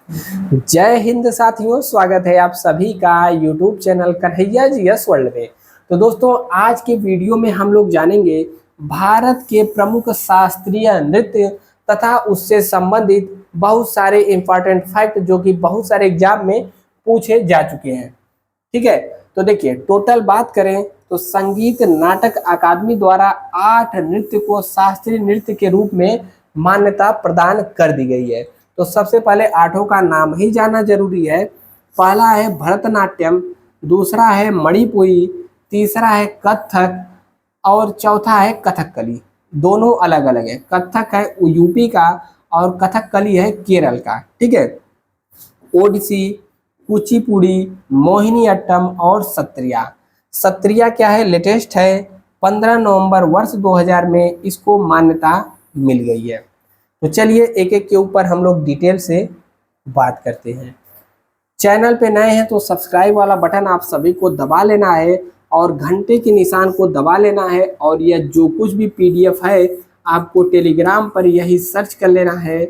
जय हिंद साथियों, स्वागत है आप सभी का YouTube channel Kanhaiya ji yes world में। तो दोस्तों, आज के वीडियो में हम लोग जानेंगे भारत के प्रमुख शास्त्रीय नृत्य तथा उससे संबंधित बहुत सारे इंपॉर्टेंट फैक्ट जो कि बहुत सारे एग्जाम में पूछे जा चुके हैं। ठीक है, तो देखिए, टोटल बात करें तो संगीत नाटक अकादमी द्वारा 8 नृत्य को शास्त्रीय नृत्य के रूप में मान्यता प्रदान कर दी गई है। तो सबसे पहले आठों का नाम ही जानना जरूरी है। पहला है भरतनाट्यम, दूसरा है मणिपुरी, तीसरा है कथक और चौथा है कथकली। दोनों अलग अलग है, कथक है यूपी का और कथकली है केरल का। ठीक है, ओडिसी, कुचिपुड़ी, मोहिनीअट्टम और सत्रिया। सत्रिया क्या है, लेटेस्ट है, 15 नवंबर वर्ष 2000 में इसको मान्यता मिल गई है। तो चलिए एक एक के ऊपर हम लोग डिटेल से बात करते हैं। चैनल पे नए हैं तो सब्सक्राइब वाला बटन आप सभी को दबा लेना है और घंटे के निशान को दबा लेना है, और यह जो कुछ भी पीडीएफ है आपको टेलीग्राम पर यही सर्च कर लेना है,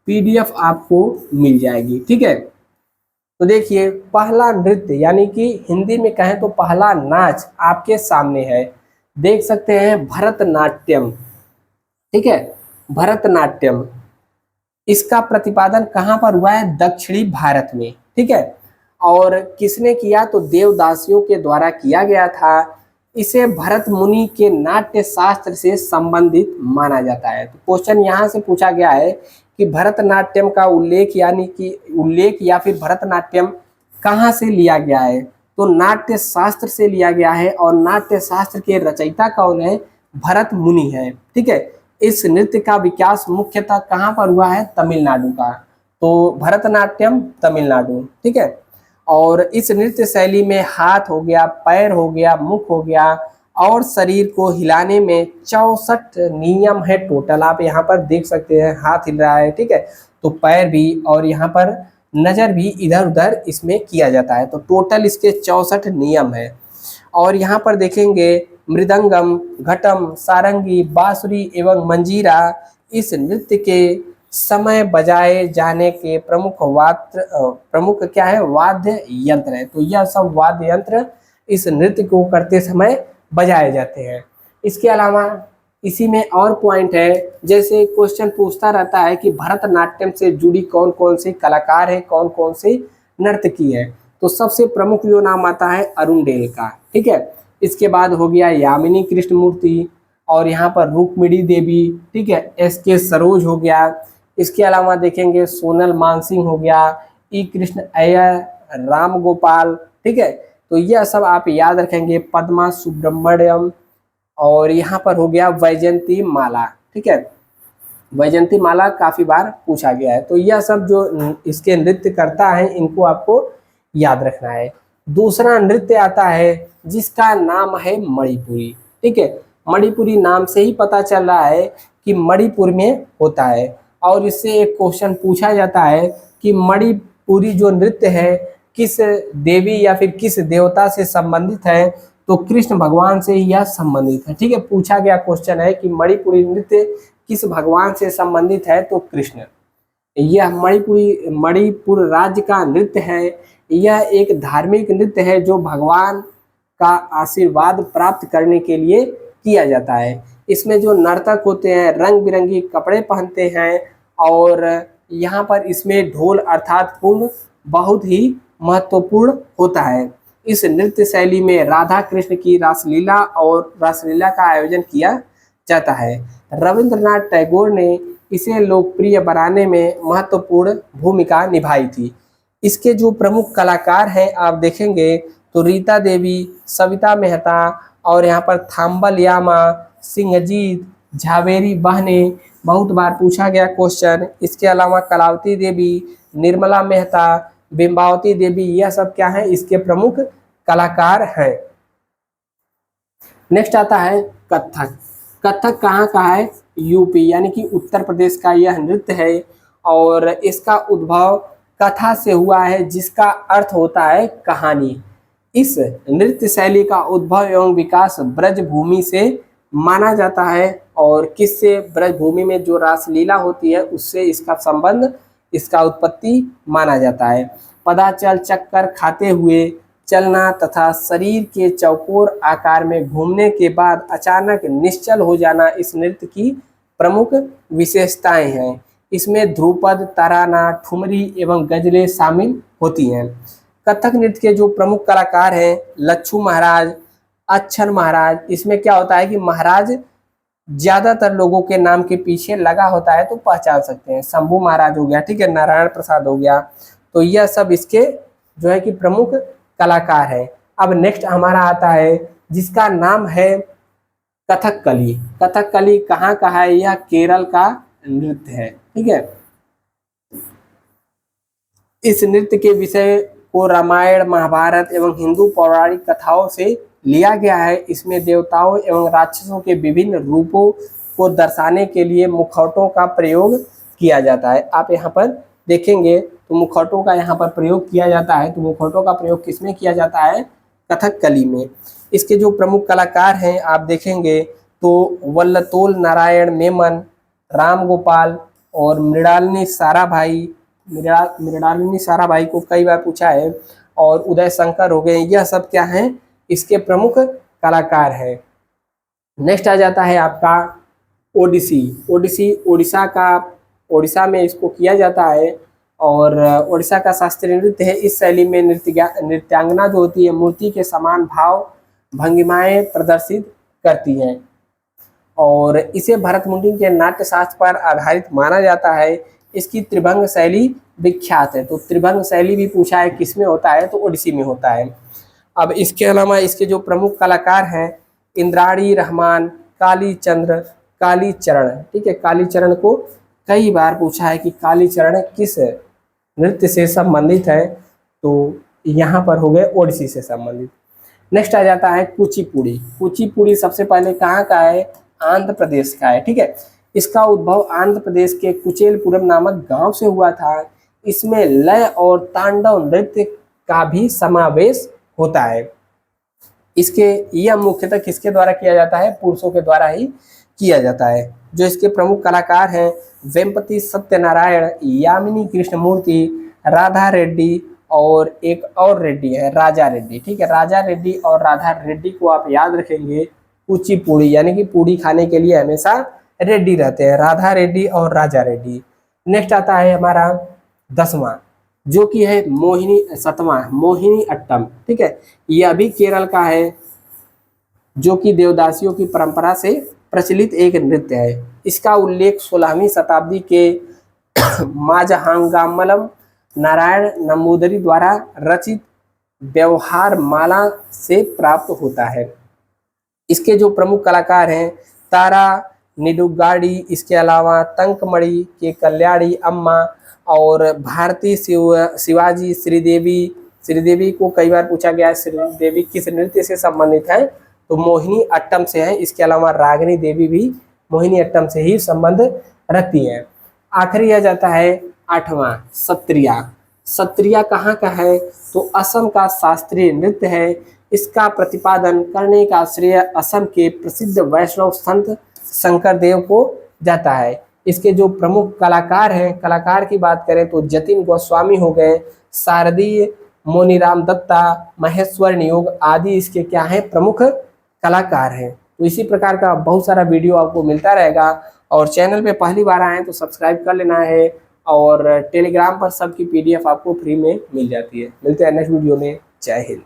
पीडीएफ आपको मिल जाएगी। ठीक है, तो देखिए, पहला नृत्य यानी कि हिंदी में कहें तो पहला नाच आपके सामने है, देख सकते हैं, भरतनाट्यम। ठीक है, भरतनाट्यम, इसका प्रतिपादन कहाँ पर हुआ है, दक्षिणी भारत में। ठीक है, और किसने किया तो देवदासियों के द्वारा किया गया था। इसे भरत मुनि के नाट्य शास्त्र से संबंधित माना जाता है। तो क्वेश्चन यहाँ से पूछा गया है कि भरतनाट्यम का उल्लेख यानी कि उल्लेख या फिर भरतनाट्यम कहाँ से लिया गया है, तो नाट्य शास्त्र से लिया गया है, और नाट्य शास्त्र के रचयिता कौन है, भरत मुनि है। ठीक है, इस नृत्य का विकास मुख्यतः कहाँ पर हुआ है, तमिलनाडु का। तो भरतनाट्यम तमिलनाडु। ठीक है, और इस नृत्य शैली में हाथ हो गया, पैर हो गया, मुख हो गया और शरीर को हिलाने में 64 नियम है टोटल। आप यहाँ पर देख सकते हैं, हाथ हिल रहा है। ठीक है, तो पैर भी, और यहाँ पर नजर भी इधर उधर इसमें किया जाता है। तो टोटल इसके 64 नियम है। और यहाँ पर देखेंगे मृदंगम, घटम, सारंगी, बांसुरी एवं मंजीरा इस नृत्य के समय बजाए जाने के प्रमुख क्या है, वाद्य यंत्र है। तो यह सब वाद्य यंत्र इस नृत्य को करते समय बजाए जाते हैं। इसके अलावा इसी में और पॉइंट है, जैसे क्वेश्चन पूछता रहता है कि भरतनाट्यम से जुड़ी कौन कौन से कलाकार है, कौन कौन से नर्तकी है। तो सबसे प्रमुख जो नाम आता है अरुणडेल का। ठीक है, इसके बाद हो गया यामिनी कृष्णमूर्ति, और यहाँ पर रुक्मिणी देवी। ठीक है, एस के सरोज हो गया। इसके अलावा देखेंगे सोनल मानसिंह हो गया, ई कृष्ण अय्यर, राम गोपाल। ठीक है, तो यह सब आप याद रखेंगे, पद्मा सुब्रमण्यम, और यहाँ पर हो गया वैजयंती माला। ठीक है, वैजयंती माला काफी बार पूछा गया है। तो यह सब जो इसके नृत्य करता है इनको आपको याद रखना है। दूसरा नृत्य आता है जिसका नाम है मणिपुरी। ठीक है, मणिपुरी नाम से ही पता चल रहा है कि मणिपुर में होता है, और इससे एक क्वेश्चन पूछा जाता है कि मणिपुरी जो नृत्य है किस देवी या फिर किस देवता से संबंधित है, तो कृष्ण भगवान से ही यह संबंधित है। ठीक है, पूछा गया क्वेश्चन है कि मणिपुरी नृत्य किस भगवान से संबंधित है, तो कृष्ण। यह मणिपुर राज्य का नृत्य है। यह एक धार्मिक नृत्य है जो भगवान का आशीर्वाद प्राप्त करने के लिए किया जाता है। इसमें जो नर्तक होते हैं रंग बिरंगी कपड़े पहनते हैं, और यहाँ पर इसमें ढोल अर्थात पुंग बहुत ही महत्वपूर्ण होता है। इस नृत्य शैली में राधा कृष्ण की रासलीला और रासलीला का आयोजन किया जाता है। रविंद्रनाथ टैगोर ने इसे लोकप्रिय बनाने में महत्वपूर्ण भूमिका निभाई थी। इसके जो प्रमुख कलाकार हैं आप देखेंगे तो रीता देवी, सविता मेहता, और यहाँ पर थाम्बल यामा, सिंहजीत, झावेरी बहने, बहुत बार पूछा गया क्वेश्चन। इसके अलावा कलावती देवी, निर्मला मेहता, बिंबावती देवी, यह सब क्या है, इसके प्रमुख कलाकार हैं। नेक्स्ट आता है कथक। कथक कहाँ का है, यूपी यानी कि उत्तर प्रदेश का यह नृत्य है, और इसका उद्भव कथा से हुआ है जिसका अर्थ होता है कहानी। इस नृत्य शैली का उद्भव एवं विकास ब्रजभूमि से माना जाता है, और किससे, ब्रजभूमि में जो रासलीला होती है उससे इसका संबंध इसका उत्पत्ति माना जाता है। पदाचल चक्कर खाते हुए चलना तथा शरीर के चौकोर आकार में घूमने के बाद अचानक निश्चल हो जाना इस नृत्य की प्रमुख विशेषताएं हैं। इसमें ध्रुपद, तराना, ठुमरी एवं गजलें शामिल होती हैं। कथक नृत्य के जो प्रमुख कलाकार हैं लच्छू महाराज, अक्षर महाराज। इसमें क्या होता है कि महाराज ज्यादातर लोगों के नाम के पीछे लगा होता है तो पहचान सकते हैं। शंभू महाराज हो गया, ठीक है, नारायण प्रसाद हो गया, तो यह सब इसके जो है कि प्रमुख कलाकार है। अब नेक्स्ट हमारा आता है जिसका नाम है कथकली। कथकली कहाँ का है? यह केरल का नृत्य है, ठीक है। इस नृत्य के विषय को रामायण, महाभारत एवं हिंदू पौराणिक कथाओं से लिया गया है। इसमें देवताओं एवं राक्षसों के विभिन्न रूपों को दर्शाने के लिए मुखौटों का प्रयोग किया जाता है। आप यहाँ पर देखेंगे तो मुखौटों का यहाँ पर प्रयोग किया जाता है। तो मुखौटों का प्रयोग किसमें किया जाता है? कथकली में। इसके जो प्रमुख कलाकार हैं आप देखेंगे तो वल्लतोल नारायण मेमन, राम गोपाल और मृणालिनी साराभाई। मृणालिनी साराभाई को कई बार पूछा है, और उदय शंकर हो गए। यह सब क्या हैं? इसके प्रमुख कलाकार हैं। नेक्स्ट आ जाता है आपका ओडिसी। ओडिसी उड़ीसा में इसको किया जाता है, और उड़ीसा का शास्त्रीय नृत्य है। इस शैली में नृत्यांगना जो होती है मूर्ति के समान भाव भंगिमाएं प्रदर्शित करती हैं, और इसे भरत मुनि के नाट्य शास्त्र पर आधारित माना जाता है। इसकी त्रिभंग शैली विख्यात है। तो त्रिभंग शैली भी पूछा है किसमें होता है? तो ओडिसी में होता है। अब इसके अलावा इसके जो प्रमुख कलाकार हैं इंद्राणी रहमान, कालीचंद्र, कालीचरण, ठीक है। कालीचरण को कई बार पूछा है कि कालीचरण किस नृत्य से संबंधित है? तो यहाँ पर हो गए ओडिसी से संबंधित। नेक्स्ट आ जाता है कुचिपुड़ी। कुचिपुड़ी सबसे पहले कहाँ का है? आंध्र प्रदेश का है, ठीक है। इसका उद्भव आंध्र प्रदेश के कुचेलपुरम नामक गांव से हुआ था। इसमें लय और तांडव नृत्य का भी समावेश होता है। इसके यह मुख्यतः किसके द्वारा किया जाता है? पुरुषों के द्वारा ही किया जाता है। जो इसके प्रमुख कलाकार हैं वेम्पति सत्यनारायण, यामिनी कृष्णमूर्ति, राधा रेड्डी और एक और रेड्डी है राजा रेड्डी, ठीक है। राजा रेड्डी और राधा रेड्डी को आप याद रखेंगे। कुचिपुड़ी यानी कि पूड़ी खाने के लिए हमेशा रेड्डी रहते हैं, राधा रेड्डी और राजा रेड्डी। नेक्स्ट आता है हमारा 10वां, जो कि है मोहिनी अट्टम, ठीक है। यह भी केरल का है, जो कि देवदासियों की परंपरा से प्रचलित एक नृत्य है। इसका उल्लेख 16वीं शताब्दी के माजहांगामलम नारायण नंबूदरी द्वारा रचित व्यवहार माला से प्राप्त होता है। इसके जो प्रमुख कलाकार हैं तारा निडुगाड़ी, इसके अलावा तंकमणि के कल्याणी अम्मा और भारती शिवाजी, श्रीदेवी को कई बार पूछा गया है श्रीदेवी किस नृत्य से संबंधित है? तो मोहिनी अट्टम से है। इसके अलावा रागिनी देवी भी मोहिनी अट्टम से ही संबंध रखती है। आखिरी आ जाता है 8वां सत्रिया। सत्रिया कहाँ का है? तो असम का शास्त्रीय नृत्य है। इसका प्रतिपादन करने का श्रेय असम के प्रसिद्ध वैष्णव संत शंकर देव को जाता है। इसके जो प्रमुख कलाकार हैं, कलाकार की बात करें तो जतिन गोस्वामी हो गए, शारदीय, मोनीराम दत्ता, महेश्वर नियोग आदि इसके क्या हैं? प्रमुख कलाकार हैं। तो इसी प्रकार का बहुत सारा वीडियो आपको मिलता रहेगा, और चैनल पे पहली बार आए हैं तो सब्सक्राइब कर लेना है, और टेलीग्राम पर सबकी PDF आपको फ्री में मिल जाती है। मिलते हैं नेक्स्ट वीडियो में। जय हिंद।